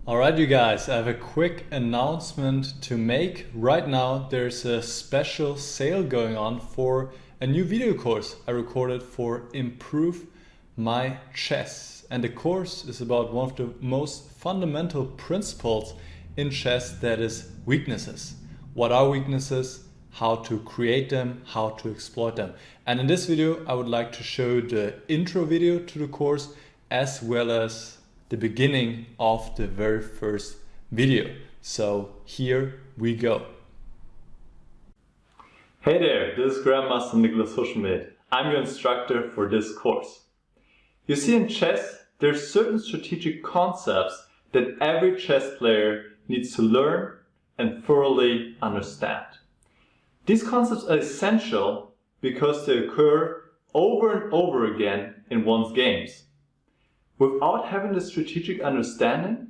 Alright you guys, I have a quick announcement to make. Right now there's a special sale going on for a new video course I recorded for Improve My Chess. And the course is about one of the most fundamental principles in chess, that is weaknesses. What are weaknesses? How to create them, how to exploit them. And in this video I would like to show the intro video to the course as well as the beginning of the very first video. So here we go. Hey there, this is Grandmaster Niclas Huschenbeth. I'm your instructor for this course. You see, in chess there's certain strategic concepts that every chess player needs to learn and thoroughly understand. These concepts are essential because they occur over and over again in one's games. Without having the strategic understanding,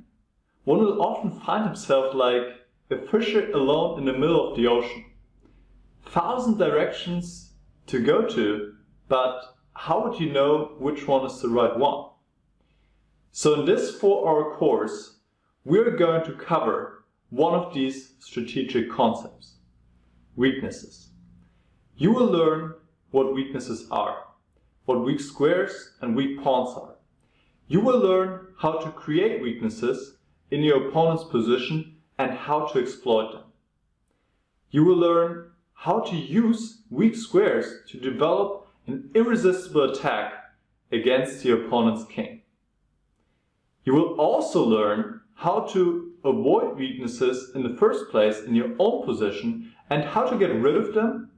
one will often find himself like a fisher alone in the middle of the ocean. 1,000 directions to go to, but how would you know which one is the right one? So in this 4-hour course, we're going to cover one of these strategic concepts: weaknesses. You will learn what weaknesses are, what weak squares and weak pawns are. You will learn how to create weaknesses in your opponent's position and how to exploit them. You will learn how to use weak squares to develop an irresistible attack against your opponent's king. You will also learn how to avoid weaknesses in the first place in your own position and how to get rid of them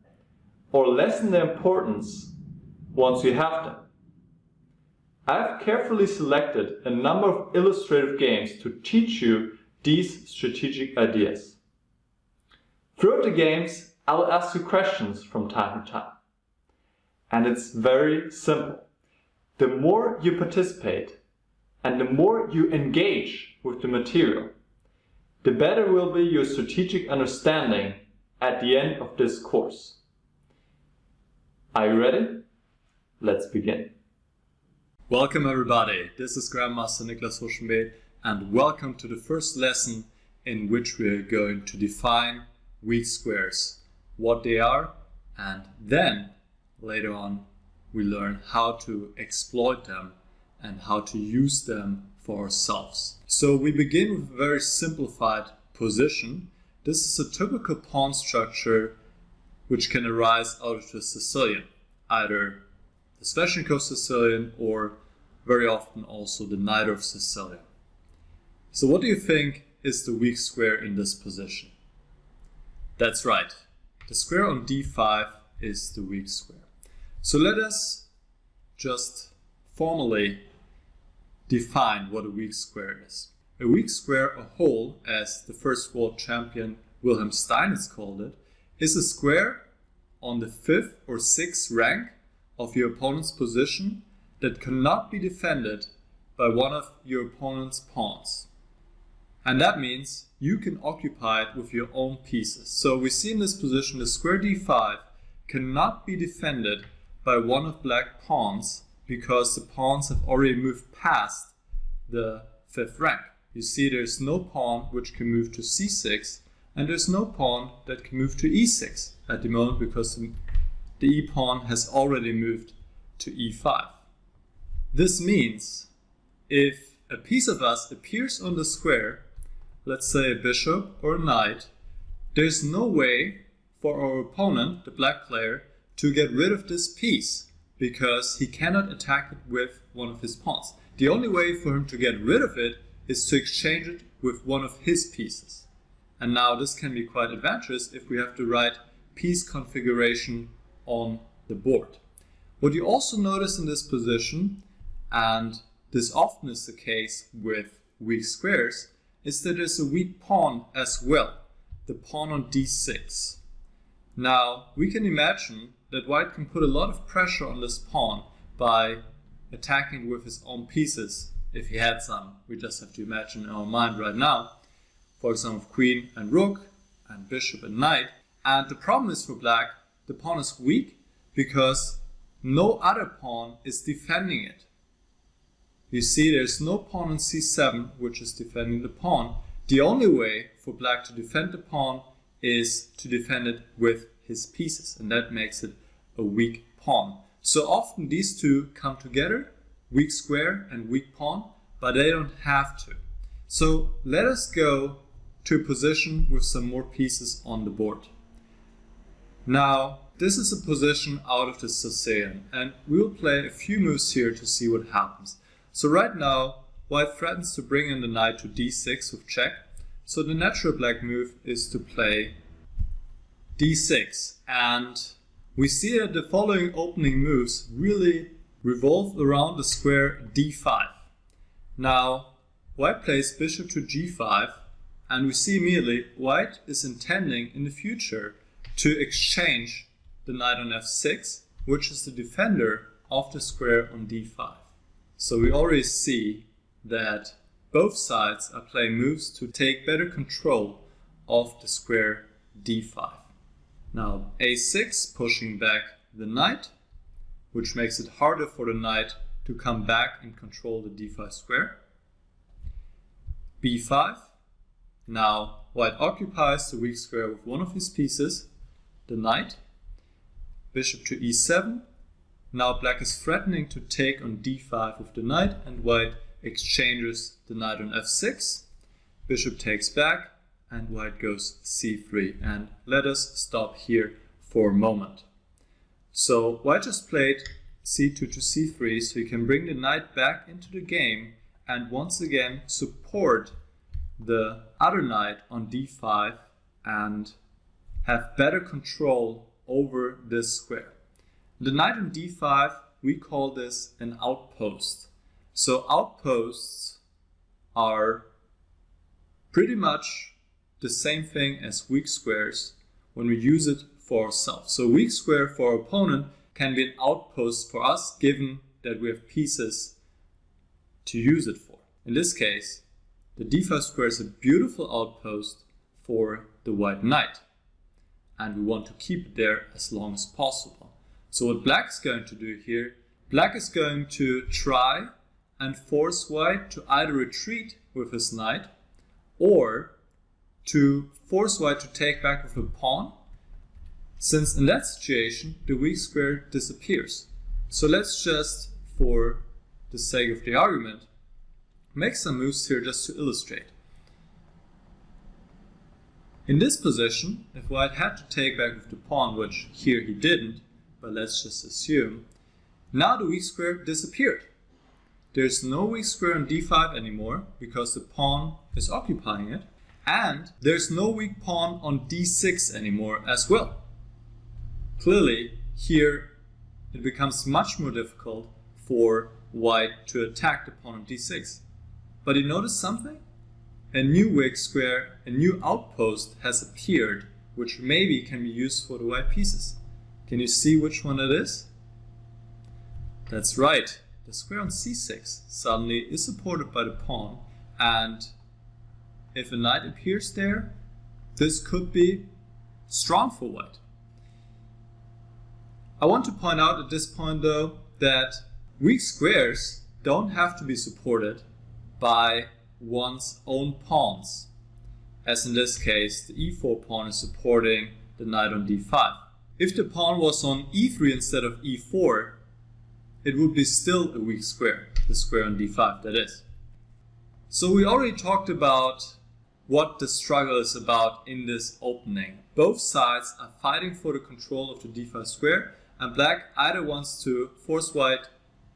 or lessen their importance once you have them. I've carefully selected a number of illustrative games to teach you these strategic ideas. Throughout the games, I'll ask you questions from time to time. And it's very simple. The more you participate and the more you engage with the material, the better will be your strategic understanding at the end of this course. Are you ready? Let's begin. Welcome everybody, this is Grandmaster Niclas Huschenbeth and welcome to the first lesson in which we are going to define weak squares, what they are, and then later on we learn how to exploit them and how to use them for ourselves. So we begin with a very simplified position. This is a typical pawn structure which can arise out of the Sicilian, either the Sveshnikov Sicilian or very often also the Knight of Sicilian. So what do you think is the weak square in this position? That's right, the square on d5 is the weak square. So let us just formally define what a weak square is. A weak square, a hole, as the first world champion Wilhelm Stein has called it, is a square on the 5th or 6th rank of your opponent's position that cannot be defended by one of your opponent's pawns. And that means you can occupy it with your own pieces. So we see in this position the square d5 cannot be defended by one of black pawns because the pawns have already moved past the 5th rank. You see there's no pawn which can move to c6 and there's no pawn that can move to e6 at the moment because the e-pawn has already moved to e5. This means if a piece of us appears on the square, let's say a bishop or a knight, there's no way for our opponent, the black player, to get rid of this piece because he cannot attack it with one of his pawns. The only way for him to get rid of it is to exchange it with one of his pieces. And now this can be quite advantageous if we have the right piece configuration on the board. What you also notice in this position, and this often is the case with weak squares, is that there's a weak pawn as well, the pawn on d6. Now we can imagine that white can put a lot of pressure on this pawn by attacking with his own pieces, if he had some. We just have to imagine in our mind right now. For example, queen and rook, and bishop and knight. And the problem is for black, the pawn is weak because no other pawn is defending it. you see there's no pawn on c7, which is defending the pawn. The only way for black to defend the pawn is to defend it with his pieces, and that makes it a weak pawn. So often these two come together, weak square and weak pawn, but they don't have to. So let us go to a position with some more pieces on the board. Now, this is a position out of the Sicilian, and we'll play a few moves here to see what happens. So right now, white threatens to bring in the knight to d6 with check. So the natural black move is to play d6, and we see that the following opening moves really revolve around the square d5. Now, white plays bishop to g5, and we see immediately white is intending in the future to exchange the knight on f6, which is the defender of the square on d5. So we already see that both sides are playing moves to take better control of the square d5. Now a6 pushing back the knight, which makes it harder for the knight to come back and control the d5 square. b5. Now white occupies the weak square with one of his pieces, the knight. Bishop to e7. Now black is threatening to take on d5 with the knight, and white exchanges the knight on f6. Bishop takes back, and white goes c3. And let us stop here for a moment. So white just played c2 to c3, so he can bring the knight back into the game and once again support the other knight on d5 and have better control over this square. The knight on d5, we call this an outpost. So outposts are pretty much the same thing as weak squares when we use it for ourselves. So a weak square for our opponent can be an outpost for us, given that we have pieces to use it for. In this case, the d5 square is a beautiful outpost for the white knight, and we want to keep it there as long as possible. So what black is going to do here, black is going to try and force white to either retreat with his knight or to force white to take back with a pawn, since in that situation the weak square disappears. So let's just, for the sake of the argument, make some moves here just to illustrate. In this position, if white had to take back with the pawn, which here he didn't, but let's just assume, now the weak square disappeared. There's no weak square on d5 anymore because the pawn is occupying it, and there's no weak pawn on d6 anymore as well. Clearly, here it becomes much more difficult for white to attack the pawn on d6. But you notice something? A new weak square, a new outpost has appeared, which maybe can be used for the white pieces. Can you see which one it is? That's right, the square on c6 suddenly is supported by the pawn, and if a knight appears there, this could be strong for white. I want to point out at this point though that weak squares don't have to be supported by one's own pawns, as in this case the e4 pawn is supporting the knight on d5. If the pawn was on e3 instead of e4, it would be still a weak square, the square on d5 that is. So we already talked about what the struggle is about in this opening. Both sides are fighting for the control of the d5 square, and black either wants to force white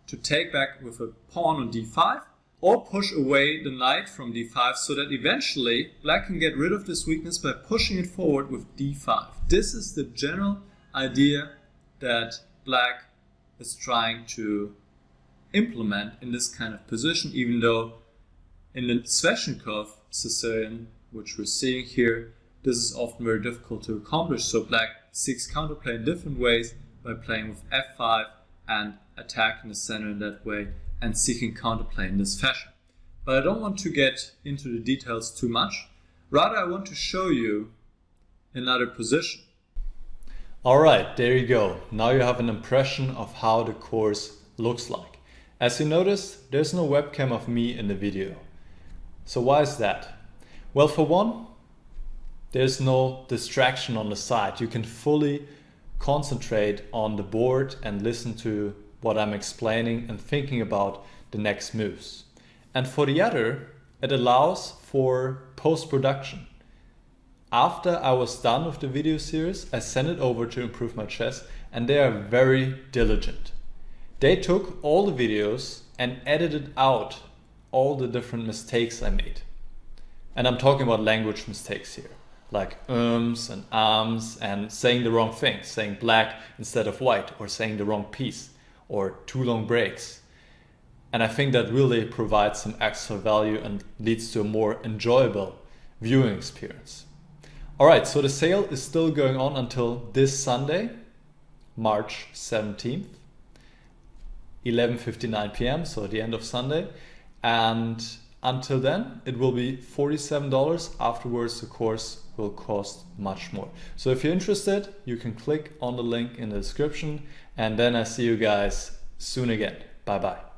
to take back with a pawn on d5 or push away the knight from d5 so that eventually black can get rid of this weakness by pushing it forward with d5. This is the general idea that black is trying to implement in this kind of position, even though in the Sveshnikov Sicilian, which we're seeing here, this is often very difficult to accomplish, so black seeks counterplay in different ways by playing with f5 and attacking the center in that way and seeking counterplay in this fashion. But I don't want to get into the details too much. Rather, I want to show you another position. Alright, there you go. Now you have an impression of how the course looks like. As you noticed, there's no webcam of me in the video. So why is that? Well, for one, there's no distraction on the side. You can fully concentrate on the board and listen to what I'm explaining and thinking about the next moves. And for the other, it allows for post-production. After I was done with the video series, I sent it over to Improve My Chess, and they are very diligent. They took all the videos and edited out all the different mistakes I made. And I'm talking about language mistakes here, like ums and ams and saying the wrong thing, saying black instead of white, or saying the wrong piece, or too long breaks. And I think that really provides some extra value and leads to a more enjoyable viewing experience. All right, so the sale is still going on until this Sunday, March 17th, 11:59 p.m., so the end of Sunday. And until then, it will be $47. Afterwards, the course will cost much more. So if you're interested, you can click on the link in the description, and then I see you guys soon again. Bye-bye.